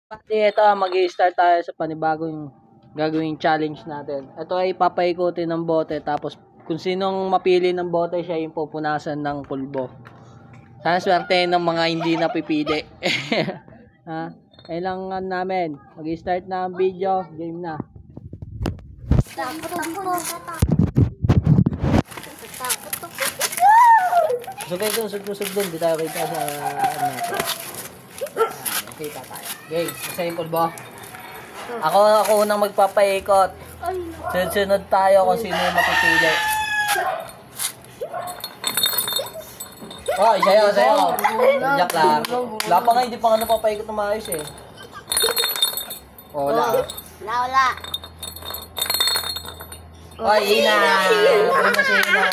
Pati ito, mag-i-start tayo sa panibagong gagawing challenge natin. Ito ay papaikutin ng bote tapos kung sinong mapili ng bote siya yung pupunasan ng pulbo. Sana swerte ng mga hindi napipili. Ha? Kailangan namin. Mag-i-start na ang video. Game na. Usog doon. Di tayo kita sa ano. Kita tayo. Game. Isa yung pulbo. Ako unang magpapaikot. Sunod tayo kung sino yung mapipili. Oh, sayo. Jack lang. Wala pa nga, hindi pa nga napapaikot na maayos eh. Oh, wala. Wala. Oh, Ina! Ano na si Ina?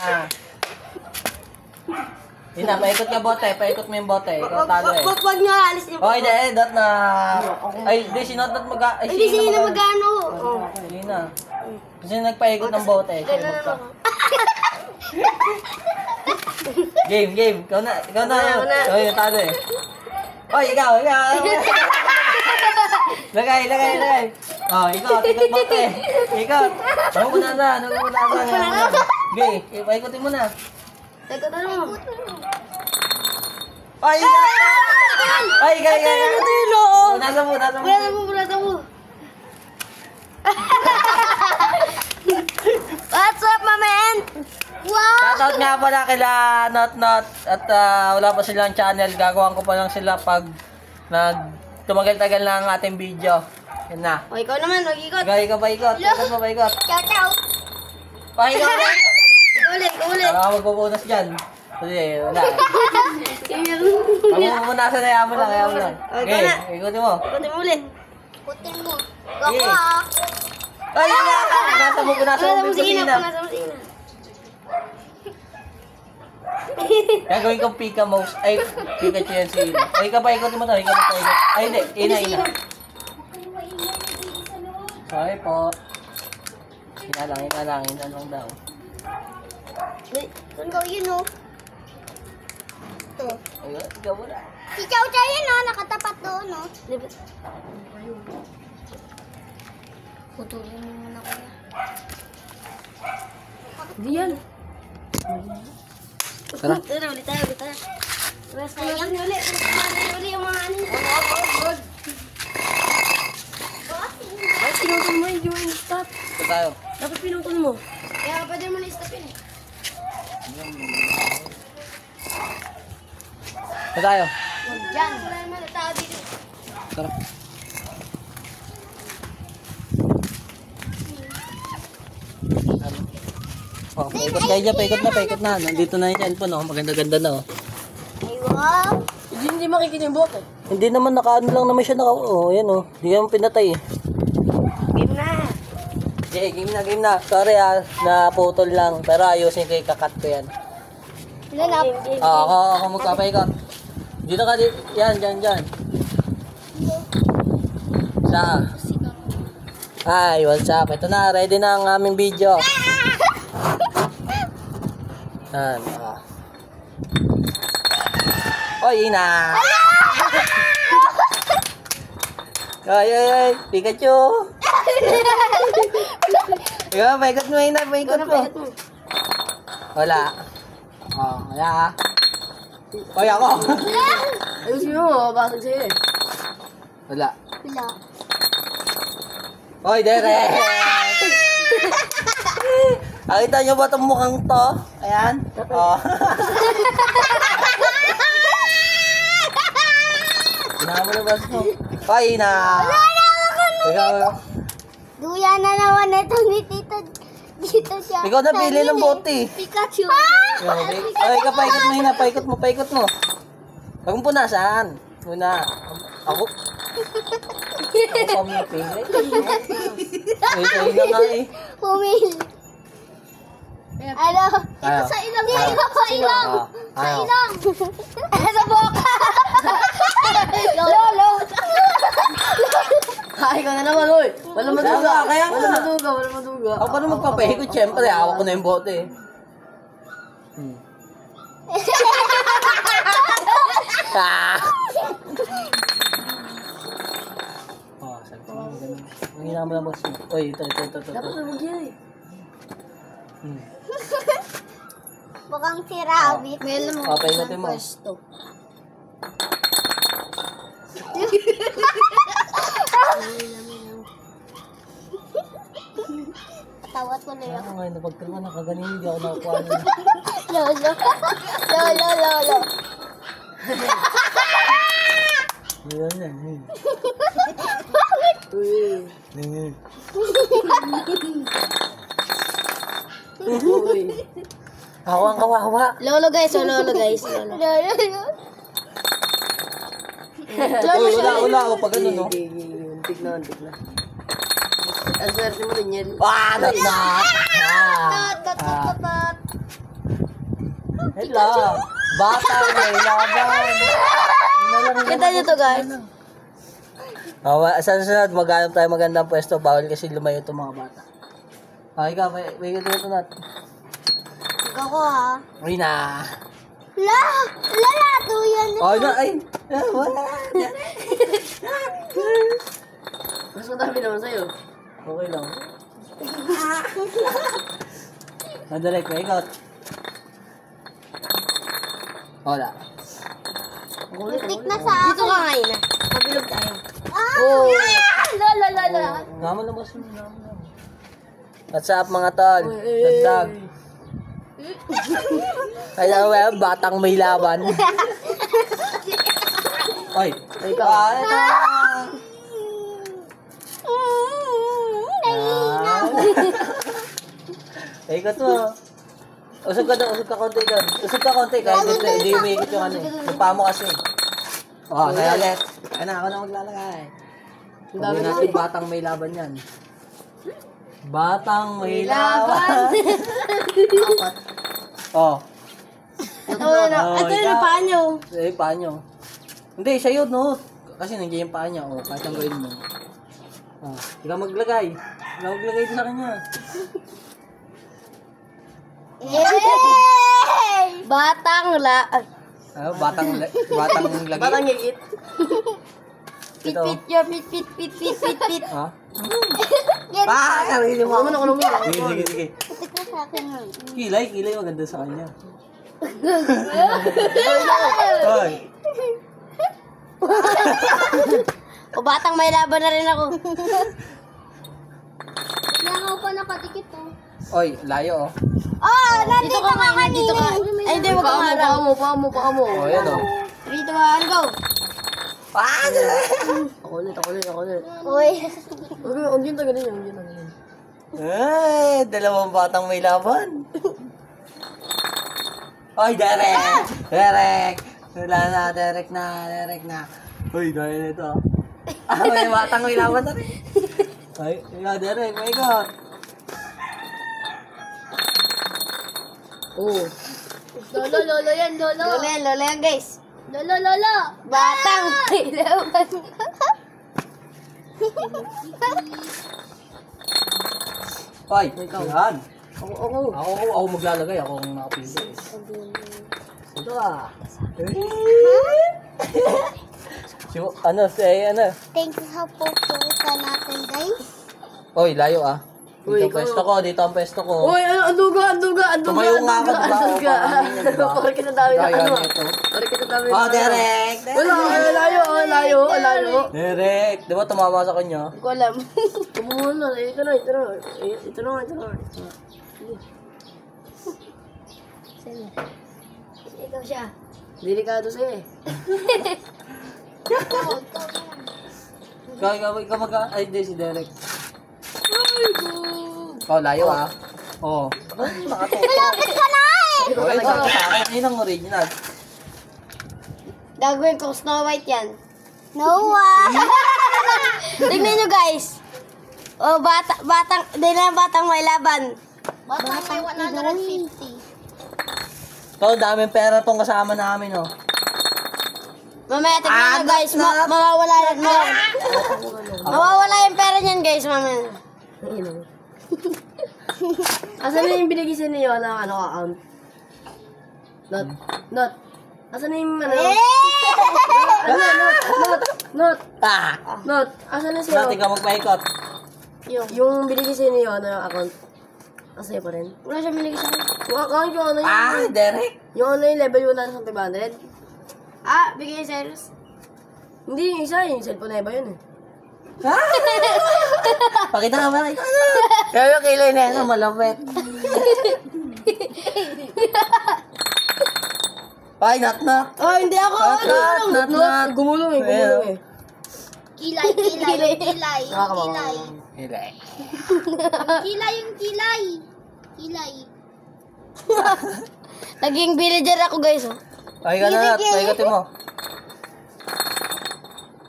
Ina, paikot ka bote. Paikot mo yung bote. Ikaw talo eh. Wag nyo, alis niyo. Oh, hindi. Dot na. Ay, hindi. Si Not mag-a... Ay, Hindi si sila Ina magano. Ina. Kasi nagpaikot ng bote. Siya yung magka. Game. Ikaw na. Oh, yung talo eh. Oh, ikaw. Lagay. Oh, ikaw bote. Ikaw. Nagpupunasan. Okay, paikutin mo na. Teka, ano? Ay, ikaw. Nasa mo. Bulata mo. What's up, my man? Wow! Shoutout nga pala kila Not at wala pa silang channel. Gagawin ko pa lang sila pag tumagal-tagal na ang ating video. Yan na. O, ikaw naman, mag-ikot. Ikaw paikot. Ciao. Paikot. Ulit. Baka magpupunas dyan. Kasi wala. Magpupunasan na yaman lang. Okay, ikutin mo. Ikutin mo ulit. Ikutin mo. Okay. Ay, nasa mo kusina. Gagawin kong Pika Mouse. Ay, Pikachu yan si Ina. Ay, ikaw paikutin mo to. Ay, hindi. Ina. Sorry po. Ina lang daw. Doon ko yun, oh. Ito. Ayun, ikaw mo na. Si Chow Chow yun, oh. Nakatapat doon, oh. Putulin mo muna ko yan. Hindi yan. Tara. Ulit tayo. Sayang ulit yung mga ano. Ay, pinutol mo yung stop. Ito tayo. Dapat pinutol mo. Kaya pwede mo na-stop yun eh. Ito tayo. Diyan. Wala naman na tao dito. Tara. Oh, paikot na. Nandito na yung cellphone, oh. Maganda-ganda na, oh. Ay, wow. Hindi makikita yung bote. Hindi naman nakaano lang naman siya oh, yan oh. Hindi naman pinatay eh. Game na. Okay, game na. Sorry naputol lang. Pero ayusin ko ikakat ko yan. Lalap. Ako magpapaikot. Dito ka dito. Yan. Hi, what's up? Ito na, ready na ang aming video. Yan, Oy, Ina! Ay, Pikachu! Ikaw, paikot mo, Ina, paikot mo. Wala. Wala. Oy, ako! Ayusin mo, bakit sa'yo eh? Wala. Oy, Dere! Nakita nyo ba itong mukhang to? Ayan. Oh. Pinamulabas mo. Oy, Ina! Ikaw. Duya na naman ito ni Tito. Dito siya. Ikaw na pili ng bote. Pikachu. Ay, paikot mo, Ina. Paikot mo. Huwag mong punasan. Muna. Ako pamipili. Ay, kayo na nga eh. Pumili. Ano? Ito sa ilang. Sa ilang. Sa boka. Lolo. Ay, ka na naman, oy. Wala maduga. Kaya nga. Wala maduga. Ako pa naman magpapaikot, syempre. Hawak ko na yung bote. Tingnan mo na boss. Oy, ito. Dapat huwag yan eh. Mukhang si Rabbit. Okay, natin mo. Tawa tuloy ako. Ano ngayon, napagkalma na kaganin, hindi ako nakakuha na. Lolo. Lolo. Ngayon yan. Uy. Ngayon. Uy. Ako ang kawawa. Lolo guys. Lolo. Uy, wala ako pag ano, no? Untik na. Ang swerte mo rin yan. Not. Hello. Bata, may laban. Kita nyo to guys. Sa susunod, maghanap tayo magandang pwesto. Bawal kasi lumayo itong mga bata. Ikaw, may ganito na. Ako ha. Uy na. Lalato yan. Ay. Wala. Mas madami naman sa'yo. Okay lang. Direct, may ikot. Wala. Muntik na sa akin. Dito ka ngayon na. Mabilog tayo. Oh. Lolo. Naman na boss. What's up mga tol? Dagdag. Kaya batang may laban. Ay. Ikaw. Ikot mo. Usog ka konti doon. Usog ka konti kahit hindi umiikot yung ano eh. Yung paa mo kasi. Kaya ulit. Kaya na, ako na maglalagay. Sabi natin batang may laban yan. Batang may laban. Ito yung paa nyo. Yung paa nyo. Hindi, siya yun, no? Kasi nandiyan yung paa niya. Kahit ang gawin mo. Ikaw maglagay. Ikaw maglagay ito sa kanya. Yay! Batang Batang lagi. Batang higit. Ito. Pit. Ha? Sarili mo. Ano mo? Sige. Putik na sa akin nun. Kilay maganda sa kanya. Hoy. O batang may laban na rin ako. Nakaw pa nakadikit oh. Oy, layo oh. Nandito ka nga dito ka. Ay, hindi, wag kang harap. Paa mo. Oh, yan oh. 3, 2, 1, go. Ako ulit. Uy. Huwag yun ganyan. Ay, dalawang batang may laban. Oy, Derek. Wala na, Derek na. Uy, dahil ito. May batang may laban na rin. Ay, Derek, may ikot. Oo. Lolo yan, guys. Lolo. Batang may laban. Oy, yan. Ako. Ako maglalagay. Ako ang nakapili. Ito ah. Ano? Thank you sa pupunta natin, guys. Oy, layo ah. Uy, Dito ang pwesto ko. Uy, ang duga. Tumayo nga ako, diba? Parang kinadami na Kaya ano. nito. Parang kinadami Oh, Derek! Wala, layo. Derek! Di ba tumama sa kanya? Hindi ko alam. Tumulong na. Ito na. Ikaw siya. Delikado siya eh. Ikaw ay, hindi si Derek. Oh, layo ah. Oh. Malapit ka na eh! Okay, sa akin. Yun ang original. Gagawin ko Snow White yan. Noah! Tignan nyo guys. Oh, batang may laban. Batang may 150. So, daming pera tong kasama namin, oh. Mamaya tignan nyo guys. Mawawala yung pera niyan guys, mamaya. Asan na yung binigay sa niyo ng account? Not. Asan na yung Not. Ah! Not. Asan na siya? Not, ikaw magpaikot. Yung binigay sa'yo ni ano yung account. Kasi pa rin. Wala siya binigay sa akin. Yung account yung ano yung... Derek. Yung ano yung level 1,500. Bigay ni Cyrus. Hindi, yung isa yung cellphone na iba yun eh. Pakita ka ba? Kaya yung kilay na yan, malapit. Ay, not. Hindi ako. Not. Gumulong eh. Kilay. Nakakabang. Kilay. Kilay. Naging villager ako guys. Oh. Ay, ka na, Nat. Paikutin mo.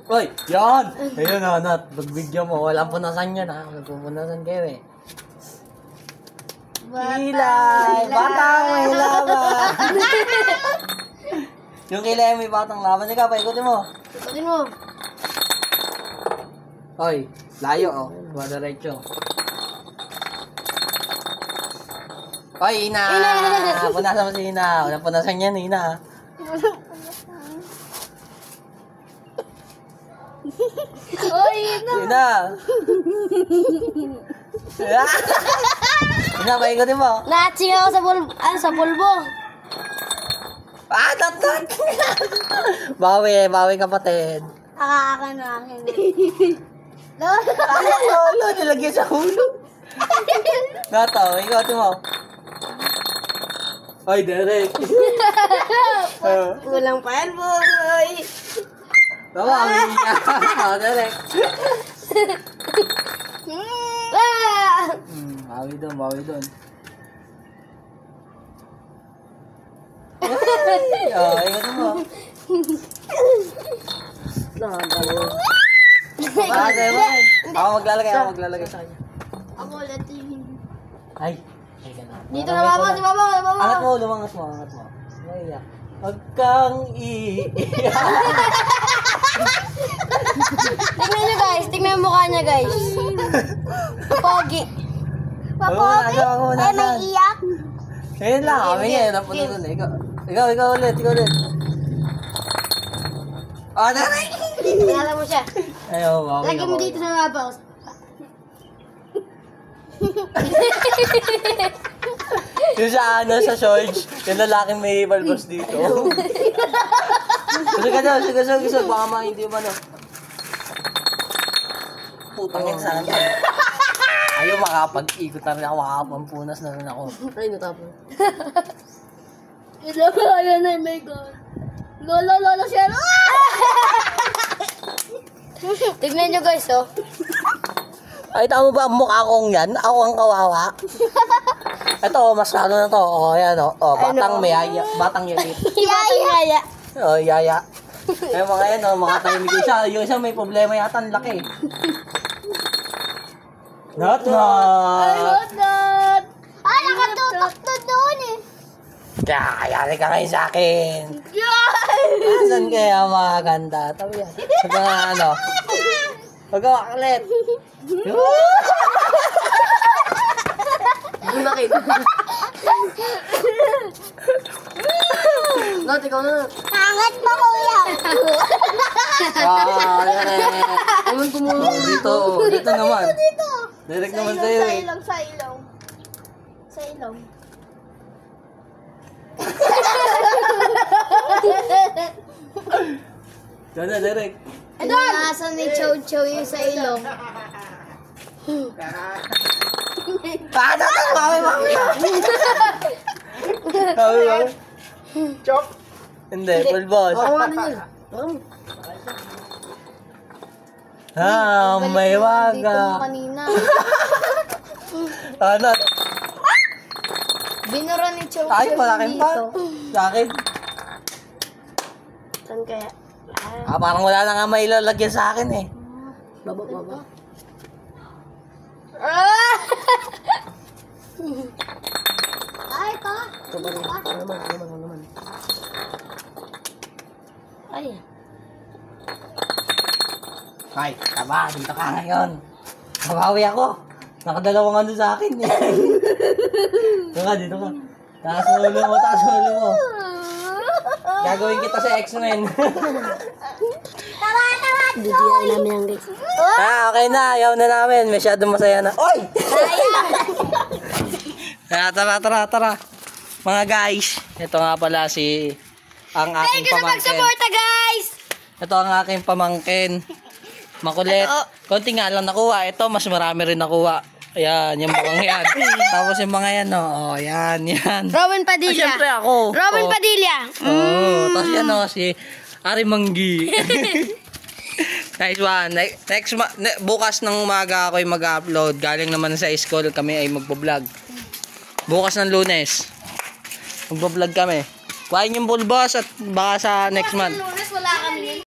Uy, yan! Ayun na, Nat. Pag-video mo, walang punasan yan, ha? Nagpupunasan kayo, eh. Kilay! Batang may laban! Yung kilay may batang laban. Ikaw, paikutin mo. Ikutin mo. Oy, layo, oh. Madiretso. Oy, Ina! Punasan mo si Ina. Walang punasan yan, Ina. Ina! Ina, paikutin mo. Natsing ako sa pulbo. Not. Bawi kapatid. Akin. Lolo, nilagyan sa ulo. Gato, ikutin mo. Oy, Derek. Walang pa yan, boy. Tama, ang Derek. Bawi doon. Ikutin mo. Nakakalo. Ako maglalagay sa kanya. Ako ulit yun. Ay, ka na. Dito na baba. Angat mo, lumangas mo. Naiyak. Huwag kang iiyak. Tingnan nyo guys, tingnan yung mukha niya guys. Pogi. Papogi? May iyak. Ayun lang, kami ngayon. Napunta doon. Ikaw ulit. Derek! Tingnan mo siya. Ayaw, bawi Lagyan mo dito sa babaw. Yung sa George, yung lalaking may balbas dito. Gusto, baka hindi mo Putang yan sana. Ayaw makapag-ikot na rin ako, makapampunas na rin ako. Ay, natapon. Ayan na, my God. Lolo, siya. Tignan nyo guys, oh. Ay, tama ba ang mukha kong yan? Ako ang kawawa. Ito, mas lalo na to. Ayan, batang may yaya. Batang yalit. Yaya. Yaya. Ay, mga yan, mga tahimik yung isa. Yung isa may problema yata, ang laki. Not. Nakatutok na doon eh. Kaya, yari ka ngayon sa akin. Saan kaya maganda? Tabi yan. Huwag ka Huwag ka makalit. Bakit? Not, ikaw na. Angat pa kuya. Naman tumulong. Dito naman. Direct naman sa'yo eh. Sa ilong. Diyan na, direct. Nasa ni Chow Chow yung sa ilong. Mami. Chok. Hindi, full boss. Oo, ano yun? May Dito mo waga. kanina. Not. Binura ni Chow Ay, Chow malaking pa. dito. Sa akin. Saan kaya? Parang wala na nga may ilalagyan sa akin eh. Baba. Ay, pa. Ito ba rin? Ano naman. Ay. Ay, tama, dito ka ngayon. Kabawi ako. Nakadalawang ano sa akin eh. Dito ka. Taas mo ulo mo. Gagawin kita sa X-Men. Tawa. Bigyan namin ang guys. Okay na. Ayaw na namin. Masyado masaya na. Oy! Sayang. Tara. Mga guys, ito nga pala ang Thank aking you sa pamangkin. pagsuporta, guys. Ito ang aking pamangkin. Makulit. Konti nga lang nakuha. Ito, mas marami rin nakuha. Ayan, yung mga yan. Tapos yung mga yan, oh. Yan. Robin Padilla. Siyempre ako. Robin Padilla. Tapos yan, si Ari Manggi. Nice one. Bukas ng umaga ako ay mag-upload. Galing naman sa school, kami ay magpo-vlog. Bukas ng Lunes, magpo-vlog kami. Kuhain yung bulbos at baka sa next month. Lunes wala kami.